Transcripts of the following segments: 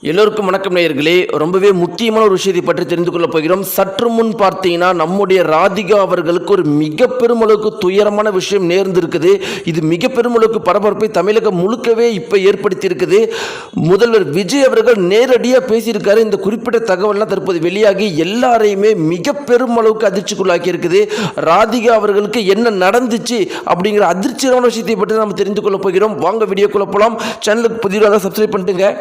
எல்லோருக்கும் வணக்கம் நேயர்களே. ரொம்பவே முக்கியமான ஒரு விஷயத்தை பற்றி தெரிந்து கொள்ள போகிறோம். சற்று முன் பார்த்தீங்கன்னா நம்முடைய ராதிகா அவர்களுக்கு ஒரு மிக பெருமளவுக்கு துயரமான விஷயம் நேர்ந்திருக்குது. இது மிக பெருமளவுக்கு பரபரப்பை தமிழகம் முழுக்கவே இப்போ ஏற்படுத்தி இருக்குது. முதல்வர் விஜய் அவர்கள் நேரடியாக பேசியிருக்காரு. இந்த குறிப்பிட்ட தகவல்லாம் தற்போது வெளியாகி எல்லாரையுமே மிக பெருமளவுக்கு அதிர்ச்சிக்குள்ளாக்கி இருக்குது. ராதிகா அவர்களுக்கு என்ன நடந்துச்சு அப்படிங்கிற அதிர்ச்சியான விஷயத்தை பற்றி நம்ம தெரிந்து கொள்ள போகிறோம். வாங்க வீடியோக்குள்ள போகலாம். சேனலுக்கு புதிதாக சப்ஸ்கிரைப் பண்ணிட்டுங்க.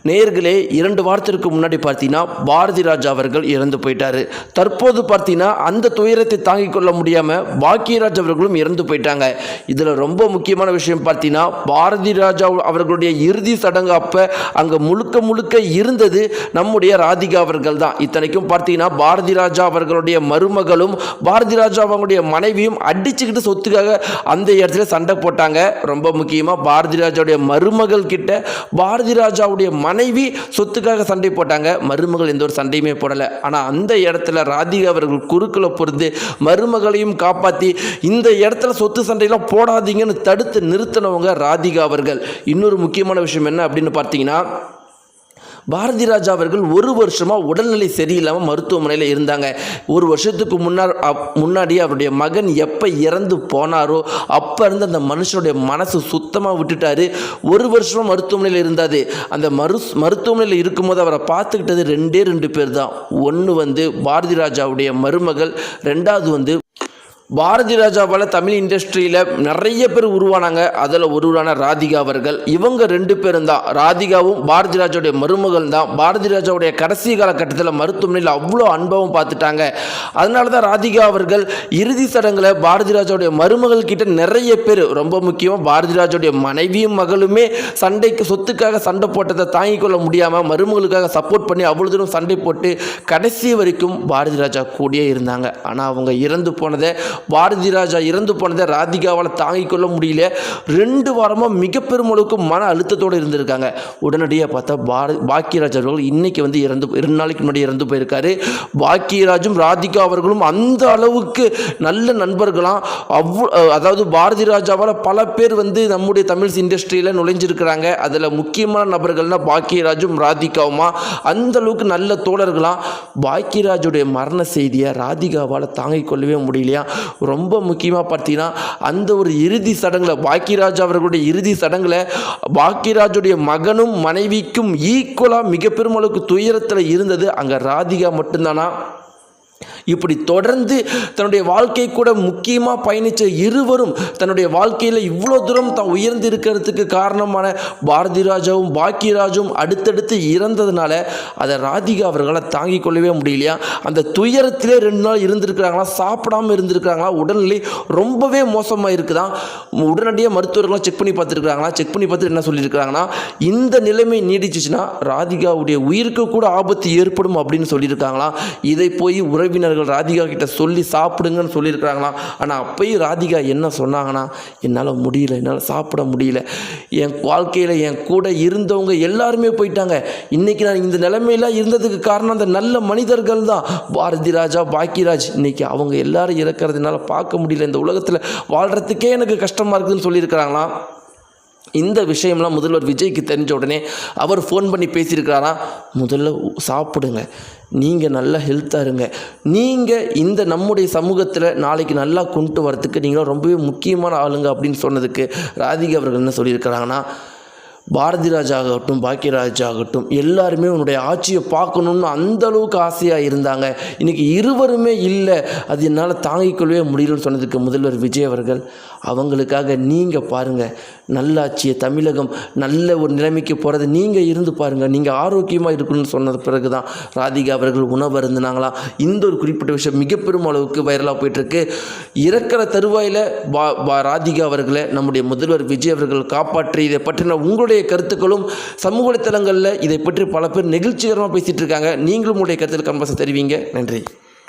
நேயர்களே, 2 வாரத்திற்கு முன்னாடி பார்த்தீங்கன்னா பாரதி ராஜா அவர்கள் இறந்து போயிட்டாரு. தற்போது பார்த்தீங்கன்னா அந்த துயரத்தை தாங்கிக் கொள்ள முடியாமல் பாக்கியராஜ் அவர்களும் இறந்து போயிட்டாங்க. இதில் ரொம்ப முக்கியமான விஷயம் பார்த்தீங்கன்னா பாரதி ராஜா அவர்களுடைய இறுதி சடங்கு அப்போ அங்கே முழுக்க இருந்தது நம்முடைய ராதிகா அவர்கள் தான். இத்தனைக்கும் பார்த்தீங்கன்னா பாரதி ராஜா அவர்களுடைய மருமகளும் பாரதி ராஜா அவங்களுடைய மனைவியும் அடிச்சுக்கிட்டு சொத்துக்காக அந்த இடத்துல சண்டை போட்டாங்க. ரொம்ப முக்கியமாக பாரதி ராஜாவுடைய மருமகள் கிட்ட பாரதி ராஜாவுடைய மனைவி சொத்துக்காக சண்டை போட்டாங்க. மருமகள் எந்த ஒரு சண்டையுமே போடலை. ஆனால் அந்த இடத்துல ராதிகா அவர்கள் குறுக்களை பொறுத்து மருமகளையும் காப்பாற்றி இந்த இடத்துல சொத்து சண்டையெல்லாம் போடாதீங்கன்னு தடுத்து நிறுத்தினவங்க ராதிகா அவர்கள். இன்னொரு முக்கியமான விஷயம் என்ன அப்படின்னு பார்த்தீங்கன்னா, பாரதி ராஜா அவர்கள் 1 வருஷமாக உடல்நிலை சரியில்லாமல் மருத்துவமனையில் இருந்தாங்க. 1 வருஷத்துக்கு முன்னாடி அவருடைய மகன் எப்போ இறந்து போனாரோ அப்போ இருந்து அந்த மனுஷனுடைய மனசு சுத்தமாக விட்டுட்டாரு. 1 வருஷமாக மருத்துவமனையில் இருந்தாது. அந்த மருத்துவமனையில் இருக்கும்போது அவரை பார்த்துக்கிட்டது 2 பேர் தான். ஒன்று பாரதி ராஜாவுடைய மருமகள், 2வது பாரதி ராஜாவால் தமிழ் இண்டஸ்ட்ரியில் நிறைய பேர் உருவானாங்க. அதில் ஒருவரான ராதிகா அவர்கள். இவங்க 2 பேரும் தான். ராதிகாவும் பாரதி ராஜாவுடைய மருமகள் தான். பாரதி ராஜாவுடைய கடைசி காலகட்டத்தில் மருத்துவமனையில் அவ்வளோ அனுபவம் பார்த்துட்டாங்க. அதனால தான் ராதிகா அவர்கள் இறுதி சடங்கில் பாரதி ராஜாவுடைய மருமகள் கிட்ட நிறைய பேர், ரொம்ப முக்கியமாக பாரதி ராஜாவுடைய மனைவியும் மகளுமே சொத்துக்காக சண்டை போட்டதை தாங்கிக் கொள்ள முடியாமல் மருமகளுக்காக சப்போர்ட் பண்ணி அவ்வளோ தூரம் சண்டை போட்டு கடைசி வரைக்கும் பாரதி ராஜா கூடயே இருந்தாங்க. ஆனால் அவங்க இறந்து போனதை பாரதி ராஜா இறந்து போனதை ராதிகாவால் தாங்கிக் கொள்ள முடியல. 2 வாரமாக மிக பெருமளவுக்கு மன அழுத்தத்தோடு இருந்திருக்காங்க. உடனடியாக பார்த்தா பாக்கியராஜ் அவர்கள் இன்னைக்கு 2 நாளைக்கு முன்னாடி இறந்து போயிருக்காரு. பாக்கியராஜும் ராதிகா அவர்களும் அந்த அளவுக்கு நல்ல நண்பர்களாம். அதாவது பாரதி ராஜாவால் பல பேர் நம்முடைய தமிழ் இண்டஸ்ட்ரியில் நுழைஞ்சிருக்கிறாங்க. அதில் முக்கியமான நபர்கள்னா பாக்கியராஜும் ராதிகாவுமா அந்த அளவுக்கு நல்ல தோழர்களாம். பாக்கியராஜுடைய மரண செய்தியை ராதிகாவால் தாங்கிக் கொள்ளவே முடியலையா. ரொம்ப முக்கியமாக பார்த்தீங்கன்னா அந்த ஒரு இறுதி சடங்கில் பாக்கியராஜ் அவர்களுடைய இறுதி சடங்கில் பாக்கியராஜுடைய மகனும் மனைவிக்கும் ஈக்குவலாக மிக பெருமளவுக்கு துயரத்தில் இருந்தது அங்கே ராதிகா மட்டும்தானா. இப்படி தொடர்ந்து தன்னுடைய வாழ்க்கை கூட முக்கியமாக பயணித்த இருவரும் தன்னுடைய வாழ்க்கையில் இவ்வளோ தூரம் தான் உயர்ந்து இருக்கிறதுக்கு காரணமான பாரதி ராஜாவும் பாக்கியராஜும் அடுத்தடுத்து இறந்ததுனால அதை ராதிகா அவர்களால் தாங்கிக் கொள்ளவே முடியலையா. அந்த துயரத்திலே 2 நாள் இருந்திருக்கிறாங்களா, சாப்பிடாமல் இருந்திருக்கிறாங்களா, உடல்நிலை ரொம்பவே மோசமாக இருக்குதான். உடனடியாக மருத்துவர்களாம் செக் பண்ணி பார்த்துருக்குறாங்களா. செக் பண்ணி பார்த்துட்டு என்ன சொல்லியிருக்கிறாங்கன்னா, இந்த நிலைமை நீடிச்சிச்சுன்னா ராதிகாவுடைய உயிருக்கு கூட ஆபத்து ஏற்படும் அப்படின்னு சொல்லியிருக்காங்களாம். இதை போய் உறவினர்கள் ராதிகா கிட்ட சொல்லி சாப்பிடுங்கன்னு சொல்லியிருக்கிறாங்களாம். ஆனால் அப்பயும் ராதிகா என்ன சொன்னாங்கன்னா, என்னால் முடியல, என்னால் சாப்பிட முடியல, என் வாழ்க்கையில் என் கூட இருந்தவங்க எல்லாருமே போயிட்டாங்க, இன்றைக்கி நான் இந்த நிலைமையெல்லாம் இருந்ததுக்கு காரணம் அந்த நல்ல மனிதர்கள் தான், பாரதி ராஜா பாக்கியராஜ், இன்றைக்கி அவங்க எல்லாரும் இறக்கிறதுனால பார்க்க முடியல, இந்த உலகத்தில் வாழ்கிறதுக்கே எனக்கு கஷ்டமாக இருக்குதுன்னு சொல்லியிருக்கிறாங்களாம். இந்த விஷயம்லாம் முதல்வர் விஜய்க்கு தெரிஞ்ச உடனே அவர் ஃபோன் பண்ணி பேசியிருக்கிறாராம். முதல்ல சாப்பிடுங்க, நீங்கள் நல்லா ஹெல்த்தாக இருங்க, நீங்கள் இந்த நம்முடைய சமூகத்தில் நாளைக்கு நல்லா கொண்டு வரத்துக்கு நீங்களும் ரொம்பவே முக்கியமான ஆளுங்க அப்படின்னு சொன்னதுக்கு ராதிகா அவர்கள் என்ன சொல்லியிருக்கிறாங்கன்னா, பாரதி ராஜா ஆகட்டும் பாக்கியராஜ் ஆகட்டும் எல்லாருமே உன்னுடைய ஆட்சியை பார்க்கணுன்னு அந்த அளவுக்கு ஆசையாக இருந்தாங்க. இன்றைக்கி இருவருமே இல்லை, அது என்னால் தாங்கிக் கொள்ளவே முடியலன்னு சொன்னதுக்கு முதல்வர் விஜய் அவர்கள், அவங்களுக்காக நீங்கள் பாருங்கள், நல்லாட்சியை தமிழகம் நல்ல ஒரு நிலைமைக்கு போகிறது நீங்கள் இருந்து பாருங்கள், நீங்கள் ஆரோக்கியமாக இருக்கணும்னு சொன்னது பிறகு தான் ராதிகா அவர்கள் உணவு இருந்தினாங்களாம். இந்த ஒரு குறிப்பிட்ட விஷயம் மிக பெரும் அளவுக்கு வைரலாக போயிட்டுருக்கு. இறக்கிற தருவாயில் ராதிகா அவர்களை நம்முடைய முதல்வர் விஜய் அவர்கள் காப்பாற்றி இதை பற்றின உங்களுடைய கருத்துக்களும் சமூக வலைத்தளங்களில் இதை பற்றி பல பேர் நெகிழ்ச்சிகரமாக பேசிகிட்டு இருக்காங்க. நீங்களும் உங்களுடைய கருத்துக்கள் கம்பல்சரி தெரிவிங்க. நன்றி.